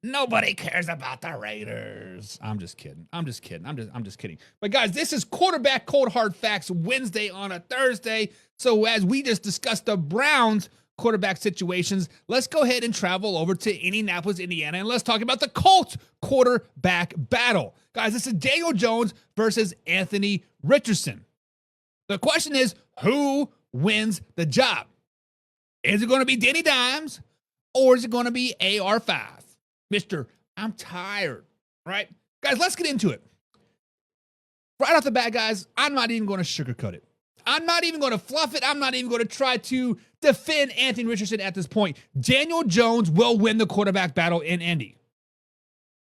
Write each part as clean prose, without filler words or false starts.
Nobody cares about the Raiders. I'm just kidding. I'm just kidding. But guys, this is Quarterback Cold Hard Facts Wednesday on a Thursday. So as we just discussed the Browns quarterback situations, let's go ahead and travel over to Indianapolis, Indiana, and let's talk about the Colts quarterback battle. Guys, this is Daniel Jones versus Anthony Richardson. The question is, who wins the job? Is it going to be Danny Dimes or is it going to be AR5? Mr. I'm tired, right? Guys, let's get into it. Right off the bat, guys, I'm not even going to sugarcoat it. I'm not even going to fluff it. I'm not even going to try to defend Anthony Richardson at this point. Daniel Jones will win the quarterback battle in Indy.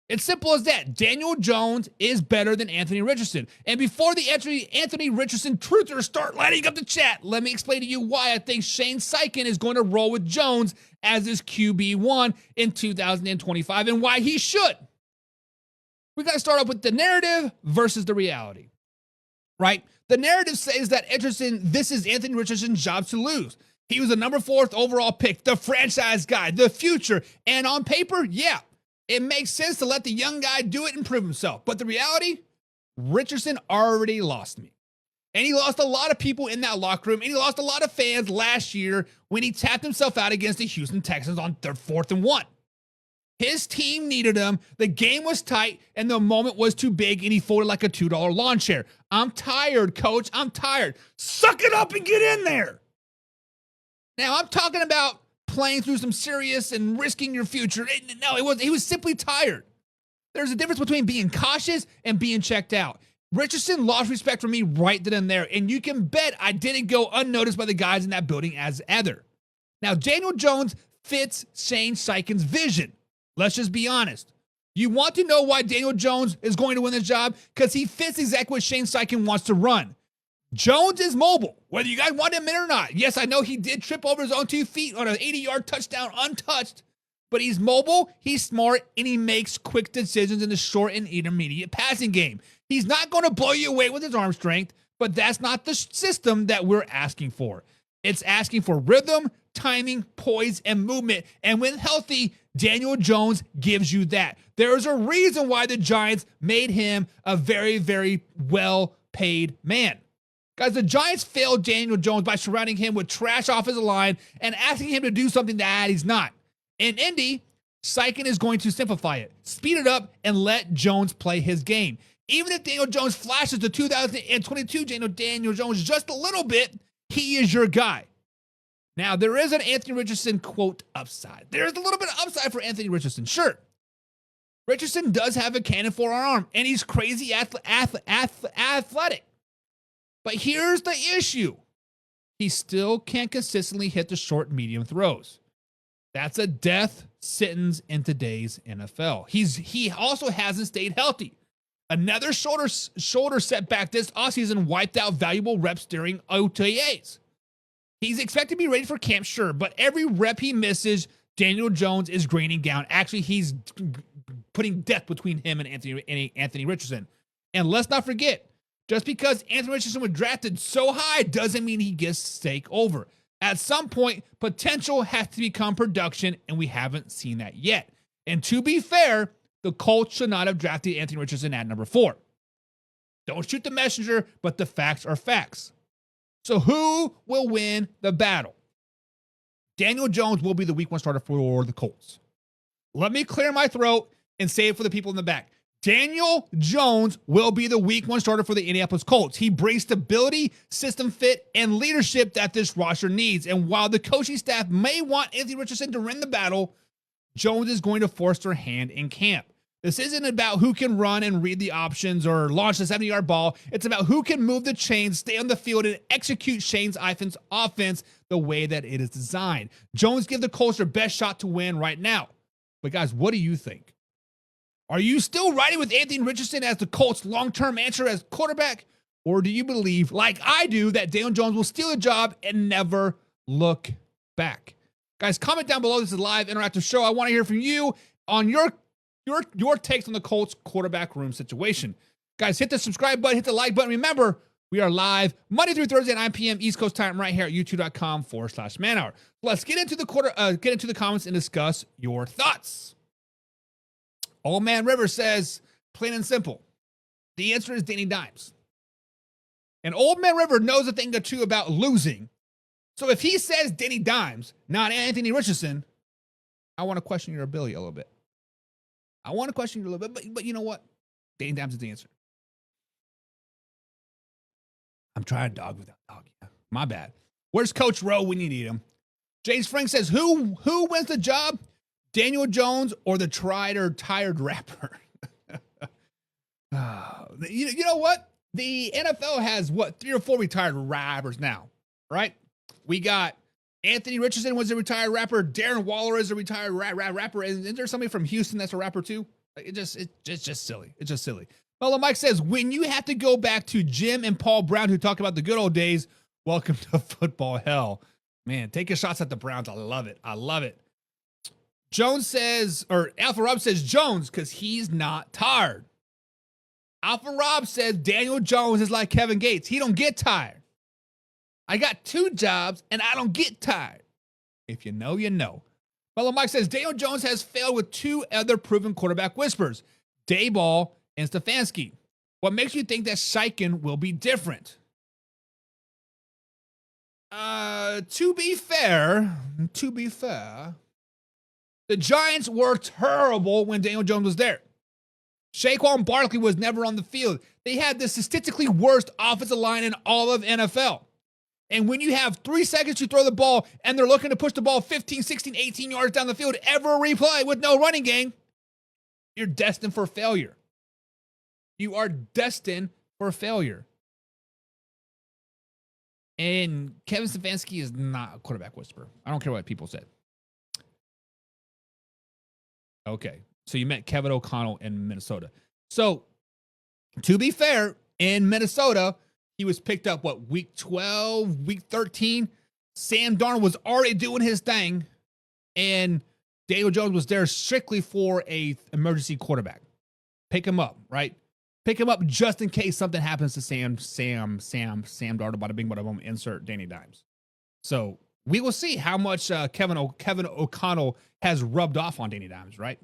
It's simple as that. Daniel Jones is better than Anthony Richardson. And before the Anthony Richardson truthers start lighting up the chat, let me explain to you why I think Shane Steichen is going to roll with Jones as his QB1 in 2025 and why he should. We got to start off with the narrative versus the reality, right? The narrative says that this is Anthony Richardson's job to lose. He was the number 4th overall pick, the franchise guy, the future. And on paper, yeah, it makes sense to let the young guy do it and prove himself. But the reality, Richardson already lost me. And he lost a lot of people in that locker room. And he lost a lot of fans last year when he tapped himself out against the Houston Texans on 4th and 1. His team needed him. The game was tight, and the moment was too big, and he folded like a $2 lawn chair. I'm tired, coach. I'm tired. Suck it up and get in there. Now, I'm talking about playing through some serious and risking your future. No, he was simply tired. There's a difference between being cautious and being checked out. Richardson lost respect for me right then and there, and you can bet I didn't go unnoticed by the guys in that building as either. Now, Daniel Jones fits Shane Steichen's vision. Let's just be honest. You want to know why Daniel Jones is going to win the job? Because he fits exactly what Shane Steichen wants to run. Jones is mobile, whether you guys want him in or not. Yes, I know he did trip over his own 2 feet on an 80-yard touchdown untouched, but he's mobile, he's smart, and he makes quick decisions in the short and intermediate passing game. He's not going to blow you away with his arm strength, but that's not the system that we're asking for. It's asking for rhythm, timing, poise, and movement, and when healthy, Daniel Jones gives you that. There's a reason why the Giants made him a very, very well-paid man. Guys, the Giants failed Daniel Jones by surrounding him with trash offensive line and asking him to do something that he's not. In Indy, Steichen is going to simplify it, speed it up, and let Jones play his game. Even if Daniel Jones flashes the 2022 Daniel Jones just a little bit, he is your guy. Now, there is an Anthony Richardson quote upside. There's a little bit of upside for Anthony Richardson, sure. Richardson does have a cannon for an arm, and he's crazy athletic. But here's the issue. He still can't consistently hit the short, medium throws. That's a death sentence in today's NFL. He also hasn't stayed healthy. Another shoulder setback this offseason wiped out valuable reps during OTAs. He's expected to be ready for camp, sure, but every rep he misses, Daniel Jones is graining down. Actually, he's putting death between him and Anthony Richardson. And let's not forget, just because Anthony Richardson was drafted so high doesn't mean he gets to take over. At some point, potential has to become production, and we haven't seen that yet. And to be fair, the Colts should not have drafted Anthony Richardson at number 4. Don't shoot the messenger, but the facts are facts. So who will win the battle? Daniel Jones will be the week 1 starter for the Colts. Let me clear my throat and say it for the people in the back. Daniel Jones will be the week 1 starter for the Indianapolis Colts. He brings stability, system fit, and leadership that this roster needs. And while the coaching staff may want Anthony Richardson to win the battle, Jones is going to force their hand in camp. This isn't about who can run and read the options or launch the 70-yard ball. It's about who can move the chains, stay on the field, and execute Shane Steichen's offense the way that it is designed. Jones gives the Colts their best shot to win right now. But guys, what do you think? Are you still riding with Anthony Richardson as the Colts' long-term answer as quarterback? Or do you believe, like I do, that Daniel Jones will steal a job and never look back? Guys, comment down below. This is a live interactive show. I want to hear from you on your takes on the Colts quarterback room situation. Guys, hit the subscribe button, hit the like button. Remember, we are live Monday through Thursday at 9 p.m. East Coast time right here at youtube.com/manhour. Let's get into the comments and discuss your thoughts. Old Man River says, plain and simple, the answer is Danny Dimes. And Old Man River knows a thing or two about losing. So if he says Danny Dimes, not Anthony Richardson, I want to question your ability a little bit. I want to question you a little bit, but you know what? Danny Dimes is the answer. I'm trying to dog without dog. Yeah. My bad. Where's Coach Rowe when you need him? James Frank says, who wins the job? Daniel Jones or the tried or tired rapper? You know what? The NFL has, 3 or 4 retired rappers now, right? We got Anthony Richardson was a retired rapper. Darren Waller is a retired rapper. Isn't there somebody from Houston that's a rapper too? It's just silly. It's just silly. Well, Mike says, when you have to go back to Jim and Paul Brown, who talk about the good old days, welcome to football hell. Man, take your shots at the Browns. I love it. I love it. Jones says, or Alpha Rob says Jones because he's not tired. Alpha Rob says Daniel Jones is like Kevin Gates. He don't get tired. I got 2 jobs and I don't get tired. If you know, you know. Fellow Mike says Daniel Jones has failed with 2 other proven quarterback whispers, Dayball and Stefanski. What makes you think that Steichen will be different? To be fair, the Giants were terrible when Daniel Jones was there. Saquon Barkley was never on the field. They had the statistically worst offensive line in all of NFL. And when you have 3 seconds to throw the ball and they're looking to push the ball 15, 16, 18 yards down the field every play with no running game, you're destined for failure. You are destined for failure. And Kevin Stefanski is not a quarterback whisperer. I don't care what people said. Okay, so you met Kevin O'Connell in Minnesota. So, to be fair, in Minnesota, he was picked up, week 12, week 13? Sam Darnold was already doing his thing, and Daniel Jones was there strictly for a emergency quarterback. Pick him up, right? Pick him up just in case something happens to Sam Darnold. Bada bing, bada boom. Insert Danny Dimes. So we will see how much Kevin O'Connell has rubbed off on Danny Dimes, right?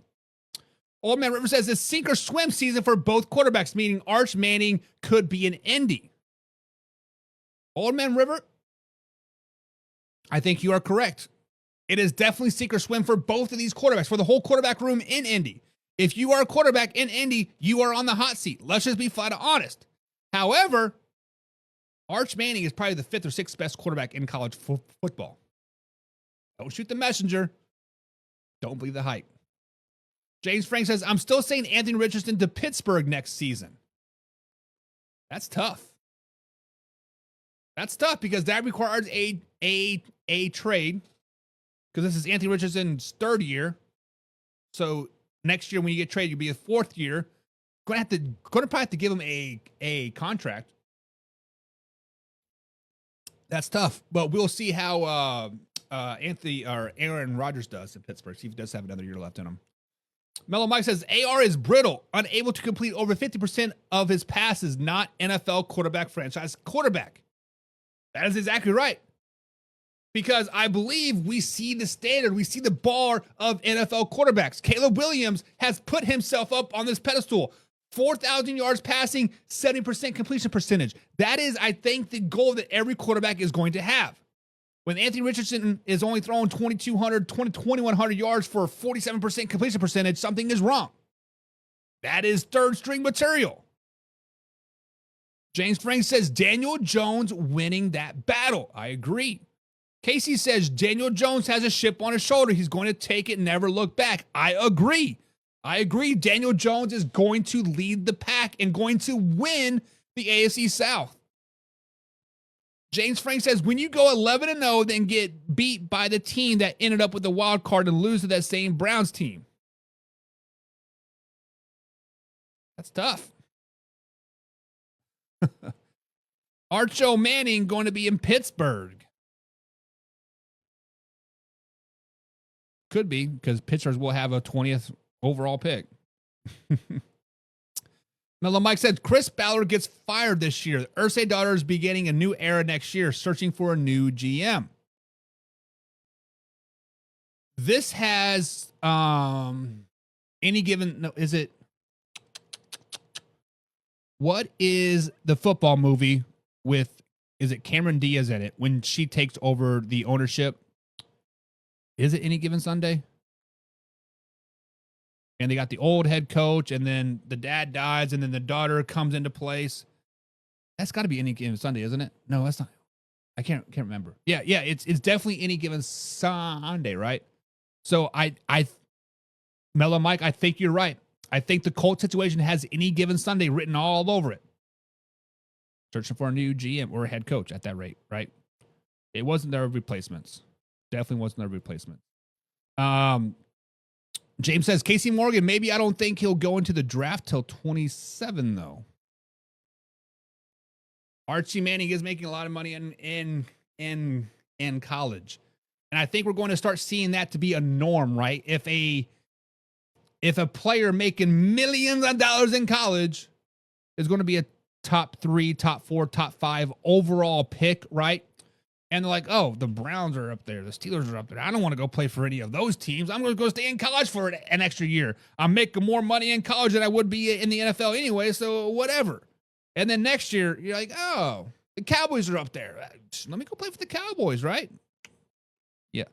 Old Man River says it's sink or swim season for both quarterbacks, meaning Arch Manning could be an Indy. Old Man River, I think you are correct. It is definitely sink or swim for both of these quarterbacks, for the whole quarterback room in Indy. If you are a quarterback in Indy, you are on the hot seat. Let's just be flat out honest. However, Arch Manning is probably the 5th or 6th best quarterback in college football. Don't shoot the messenger. Don't believe the hype. James Frank says, I'm still saying Anthony Richardson to Pittsburgh next season. That's tough. That's tough because that requires a trade, because this is Anthony Richardson's 3rd year. So next year when you get traded, you'll be a 4th year. Going to probably have to give him a contract. That's tough, but we'll see how Aaron Rodgers does in Pittsburgh. See if he does have another year left in him. Mellow Mike says AR is brittle, unable to complete over 50% of his passes, not NFL quarterback franchise quarterback. That is exactly right. Because I believe we see the standard, we see the bar of NFL quarterbacks. Caleb Williams has put himself up on this pedestal. 4,000 yards passing, 70% completion percentage. That is, I think, the goal that every quarterback is going to have. When Anthony Richardson is only throwing 2,100 yards for 47% completion percentage, something is wrong. That is 3rd string material. James Frank says Daniel Jones winning that battle. I agree. Casey says Daniel Jones has a chip on his shoulder. He's going to take it and never look back. I agree. Daniel Jones is going to lead the pack and going to win the AFC South. James Frank says, when you go 11-0, then get beat by the team that ended up with the wild card and lose to that same Browns team. That's tough. Archo Manning going to be in Pittsburgh. Could be, because Pittsburgh will have a 20th overall pick. Mellow Mike said, Chris Ballard gets fired this year. The Irsay daughter is beginning a new era next year, searching for a new GM. This has Any given, no, is it, what is the football movie with, is it Cameron Diaz in it when she takes over the ownership? Is it Any Given Sunday? And they got the old head coach, and then the dad dies, and then the daughter comes into place. That's got to be Any Given Sunday, isn't it? No, that's not. I can't remember. Yeah, it's definitely Any Given Sunday, right? So Mellow Mike, I think you're right. I think the Colts situation has Any Given Sunday written all over it. Searching for a new GM or a head coach at that rate, right? It wasn't their replacements. Definitely wasn't their replacement. James says, Casey Morgan, maybe I don't think he'll go into the draft till 27, though. Archie Manning is making a lot of money in college. And I think we're going to start seeing that to be a norm, right? If a player making millions of dollars in college is going to be a top 3, top 4, top 5 overall pick, right? And they're like, oh, the Browns are up there. The Steelers are up there. I don't want to go play for any of those teams. I'm going to go stay in college for an extra year. I'm making more money in college than I would be in the NFL anyway, so whatever. And then next year, you're like, oh, the Cowboys are up there. Let me go play for the Cowboys, right? Yeah.